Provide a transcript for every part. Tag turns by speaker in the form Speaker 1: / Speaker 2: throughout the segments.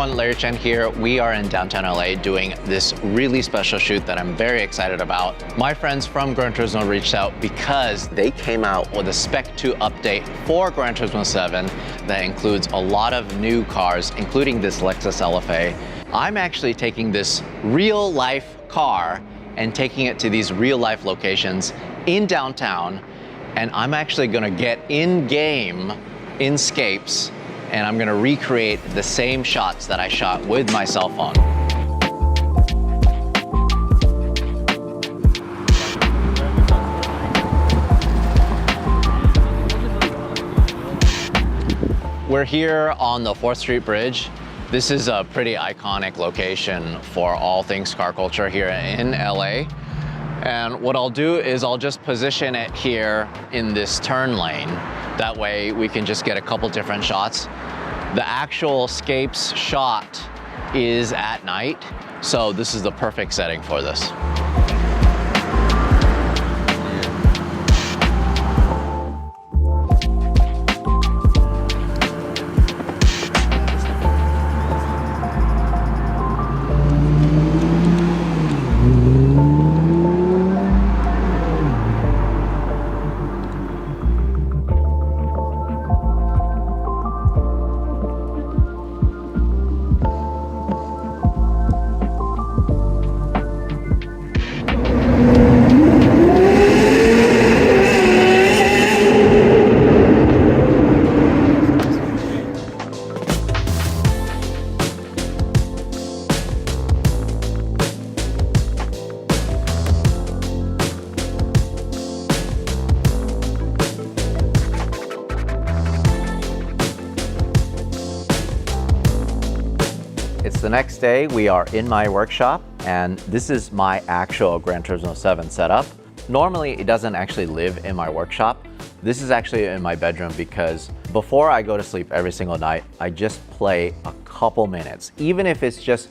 Speaker 1: everyone, Larry Chen here. We are in downtown LA doing this really special shoot that I'm very excited about. My friends from Gran Turismo reached out because they came out with a Spec 2 update for Gran Turismo 7 that includes a lot of new cars, including this Lexus LFA. I'm actually taking this real life car and taking it to these real life locations in downtown, and I'm actually gonna get in game in Scapes, and I'm gonna recreate the same shots that I shot with my cell phone. We're here on the 4th Street Bridge. This is a pretty iconic location for all things car culture here in LA. And what I'll do is I'll just position it here in this turn lane. That way we can just get a couple different shots. The actual Scapes shot is at night, so this is the perfect setting for this. It's the next day. We are in my workshop, and this is my actual Gran Turismo 7 setup. Normally, it doesn't actually live in my workshop. This is actually in my bedroom because before I go to sleep every single night, I just play a couple minutes. Even if it's just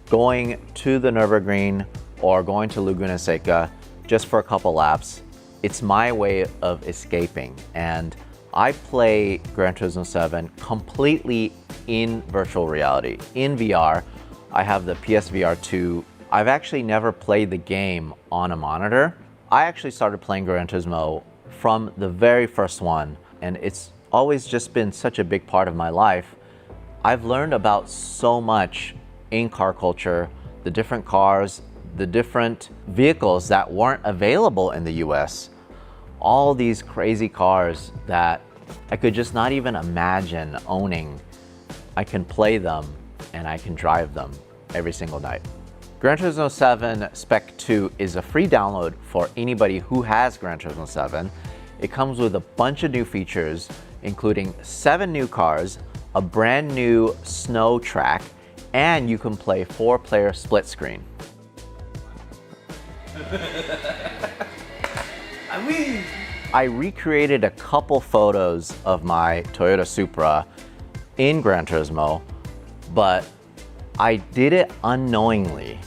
Speaker 1: going to the Nürburgring or going to Laguna Seca just for a couple laps, it's my way of escaping. And I play Gran Turismo 7 completely in virtual reality, in VR. I have the PSVR 2. I've actually never played the game on a monitor. I actually started playing Gran Turismo from the very first one, and it's always just been such a big part of my life. I've learned about so much in car culture, the different cars, the different vehicles that weren't available in the US. All these crazy cars that I could just not even imagine owning. I can play them and I can drive them every single night. Gran Turismo 7 Spec 2 is a free download for anybody who has Gran Turismo 7. It comes with a bunch of new features, including 7 new cars, a brand new snow track, and you can play 4-player split screen. I recreated a couple photos of my Toyota Supra in Gran Turismo, but I did it unknowingly.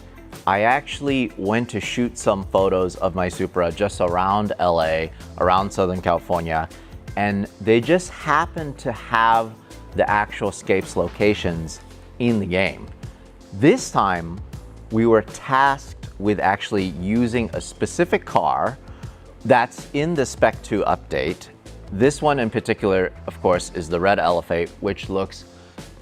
Speaker 1: I actually went to shoot some photos of my Supra just around LA, around Southern California, and they just happened to have the actual Scapes locations in the game. This time, we were tasked with actually using a specific car that's in the Spec 2 update. This one in particular, of course, is the red LFA, which looks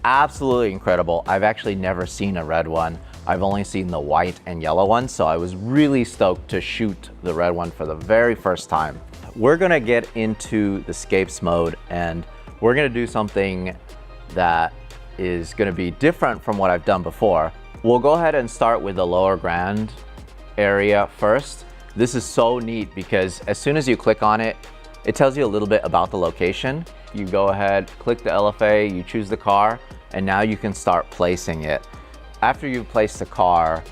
Speaker 1: absolutely incredible. I've actually never seen a red one. I've only seen the white and yellow one, so I was really stoked to shoot the red one for the very first time. We're gonna get into the Scapes mode, and we're gonna do something that is gonna be different from what I've done before. We'll go ahead and start with the Lower Grand area first. This is so neat because as soon as you click on it, it tells you a little bit about the location. You go ahead, click the LFA, you choose the car, and now you can start placing it. After you've placed the car,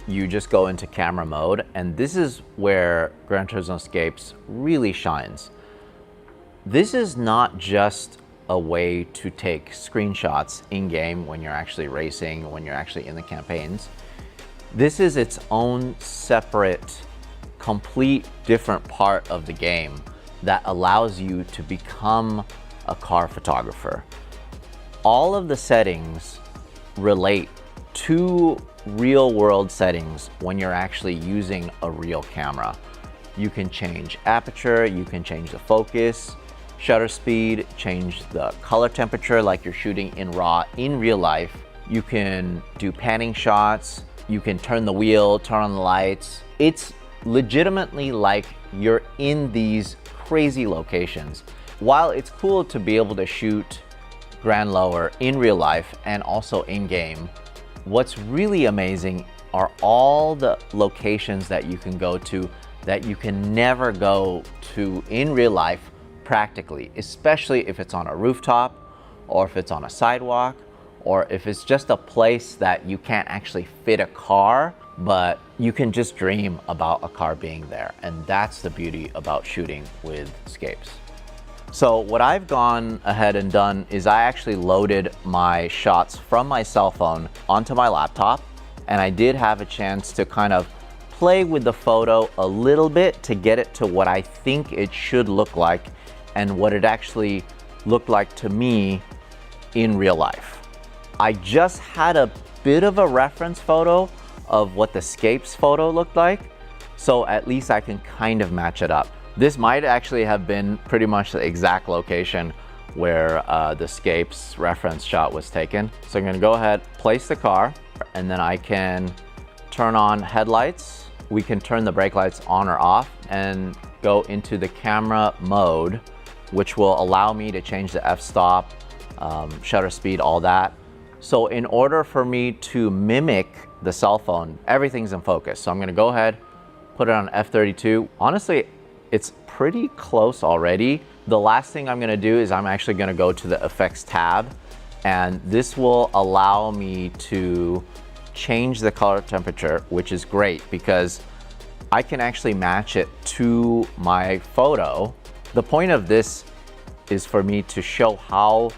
Speaker 1: you just go into camera mode, and this is where Gran Turismo Scapes really shines. This is not just a way to take screenshots in-game when you're actually racing, when you're actually in the campaigns. This is its own separate, complete different part of the game that allows you to become a car photographer. All of the settings relate to real world settings when you're actually using a real camera. You can change aperture, you can change the focus, shutter speed, change the color temperature like you're shooting in RAW in real life. You can do panning shots, you can turn the wheel, turn on the lights. It's legitimately like you're in these crazy locations. While it's cool to be able to shoot Gran Lower in real life and also in game, what's really amazing are all the locations that you can go to that you can never go to in real life practically, especially if it's on a rooftop or if it's on a sidewalk or if it's just a place that you can't actually fit a car, but you can just dream about a car being there. And that's the beauty about shooting with Scapes. So what I've gone ahead and done is I actually loaded my shots from my cell phone onto my laptop, and I did have a chance to kind of play with the photo a little bit to get it to what I think it should look like and what it actually looked like to me in real life. I just had a bit of a reference photo of what the Scapes photo looked like, so at least I can kind of match it up. This might actually have been pretty much the exact location where the Scapes reference shot was taken. So I'm gonna go ahead, place the car, and then I can turn on headlights. We can turn the brake lights on or off and go into the camera mode, which will allow me to change the f-stop, shutter speed, all that. So in order for me to mimic the cell phone, everything's in focus. So I'm gonna go ahead, put it on f32. Honestly, it's pretty close already. The last thing I'm gonna do is I'm actually gonna go to the effects tab, and this will allow me to change the color temperature, which is great because I can actually match it to my photo. The point of this is for me to show how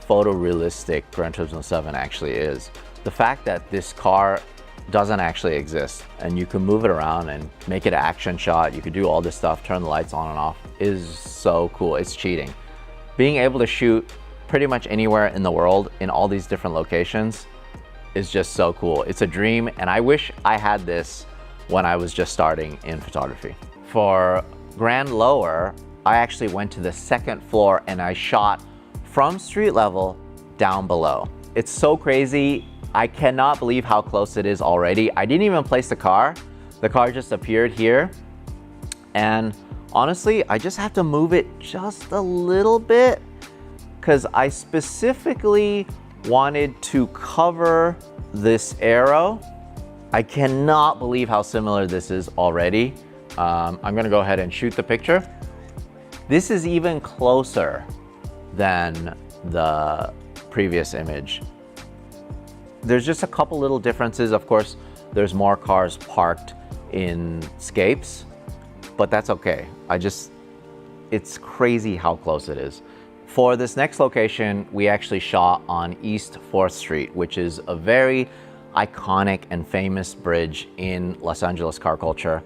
Speaker 1: photorealistic Gran Turismo 7 actually is. The fact that this car doesn't actually exist and you can move it around and make it an action shot, you could do all this stuff, turn the lights on and off, is so cool. It's cheating. Being able to shoot pretty much anywhere in the world in all these different locations is just so cool. It's a dream, and I wish I had this when I was just starting in photography. For Gran Lower, I actually went to the second floor and I shot from street level down below. It's so crazy. I cannot believe how close it is already. I didn't even place the car. The car just appeared here. And honestly, I just have to move it just a little bit because I specifically wanted to cover this arrow. I cannot believe how similar this is already. I'm gonna go ahead and shoot the picture. This is even closer than the previous image. There's just a couple little differences. Of course, there's more cars parked in Scapes, but that's okay. It's crazy how close it is. For this next location, we actually shot on East 4th Street, which is a very iconic and famous bridge in Los Angeles car culture.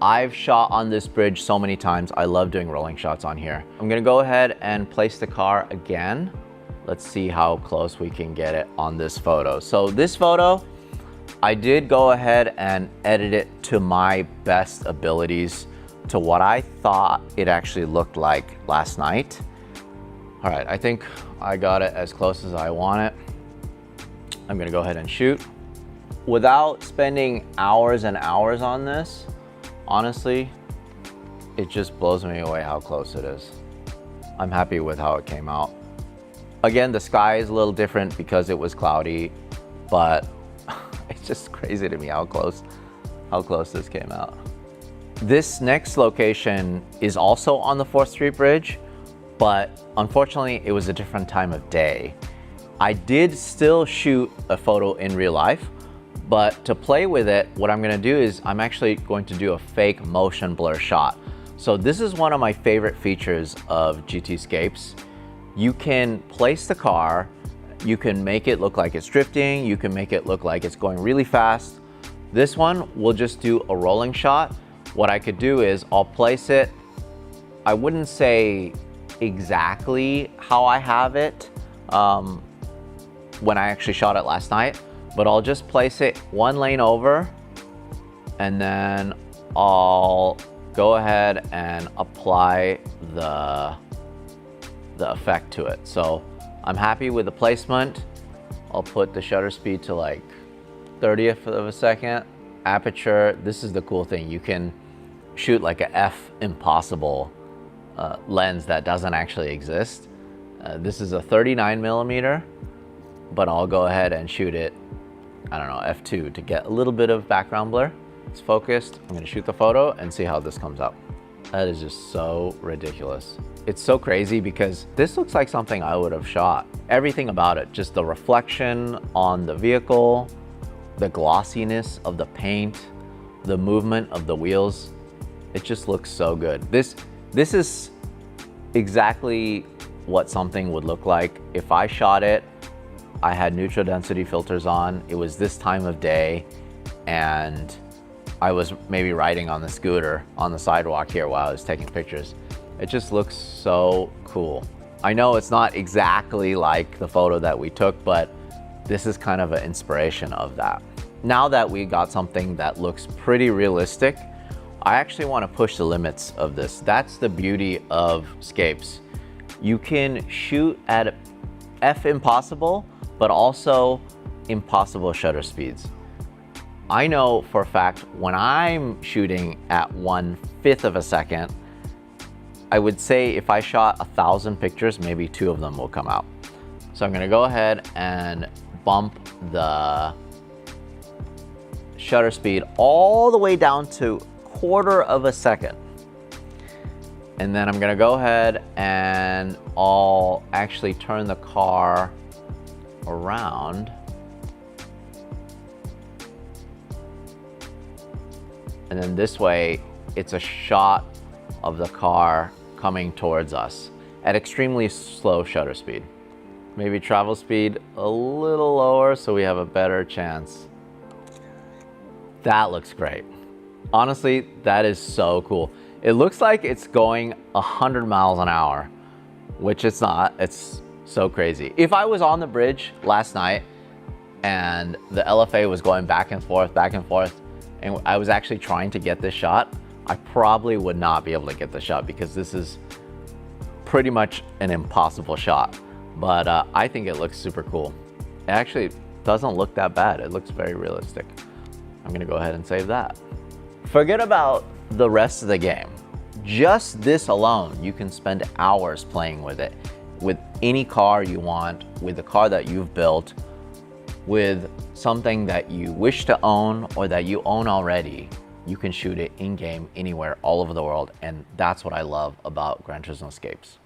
Speaker 1: I've shot on this bridge so many times. I love doing rolling shots on here. I'm gonna go ahead and place the car again. Let's see how close we can get it on this photo. So this photo, I did go ahead and edit it to my best abilities to what I thought it actually looked like last night. All right, I think I got it as close as I want it. I'm gonna go ahead and shoot. Without spending hours and hours on this, honestly, it just blows me away how close it is. I'm happy with how it came out. Again, the sky is a little different because it was cloudy, but it's just crazy to me how close this came out. This next location is also on the 4th Street Bridge, but unfortunately it was a different time of day. I did still shoot a photo in real life, but to play with it, what I'm gonna do is I'm actually going to do a fake motion blur shot. So this is one of my favorite features of GT Scapes. You can place the car, you can make it look like it's drifting, you can make it look like it's going really fast. This one, we'll just do a rolling shot. What I could do is I'll place it, I wouldn't say exactly how I have it when I actually shot it last night, but I'll just place it one lane over, and then I'll go ahead and apply the effect to it. So I'm happy with the placement. I'll put the shutter speed to like 30th of a second. Aperture, this is the cool thing. You can shoot like a f impossible lens that doesn't actually exist. This is a 39 millimeter, but I'll go ahead and shoot it, I don't know, f2 to get a little bit of background blur. It's focused. I'm gonna shoot the photo and see how this comes out. That is just so ridiculous. It's so crazy because this looks like something I would have shot. Everything about it, just the reflection on the vehicle, the glossiness of the paint, the movement of the wheels. It just looks so good. This is exactly what something would look like if I shot it. I had neutral density filters on. It was this time of day, and I was maybe riding on the scooter on the sidewalk here while I was taking pictures. It just looks so cool. I know it's not exactly like the photo that we took, but this is kind of an inspiration of that. Now that we got something that looks pretty realistic, I actually want to push the limits of this. That's the beauty of Scapes. You can shoot at f impossible, but also impossible shutter speeds. I know for a fact when I'm shooting at 1/5 of a second, I would say if I shot 1,000 pictures, maybe 2 of them will come out. So I'm gonna go ahead and bump the shutter speed all the way down to 1/4 of a second. And then I'm gonna go ahead and I'll actually turn the car around. And then this way, it's a shot of the car coming towards us at extremely slow shutter speed. Maybe travel speed a little lower so we have a better chance. That looks great. Honestly, that is so cool. It looks like it's going 100 miles an hour, which it's not. It's so crazy. If I was on the bridge last night and the LFA was going back and forth, and I was actually trying to get this shot, I probably would not be able to get the shot because this is pretty much an impossible shot. But I think it looks super cool. It actually doesn't look that bad. It looks very realistic. I'm gonna go ahead and save that. Forget about the rest of the game. Just this alone, you can spend hours playing with it, with any car you want, with the car that you've built, with something that you wish to own or that you own already. You can shoot it in-game, anywhere, all over the world, and that's what I love about Gran Turismo Scapes.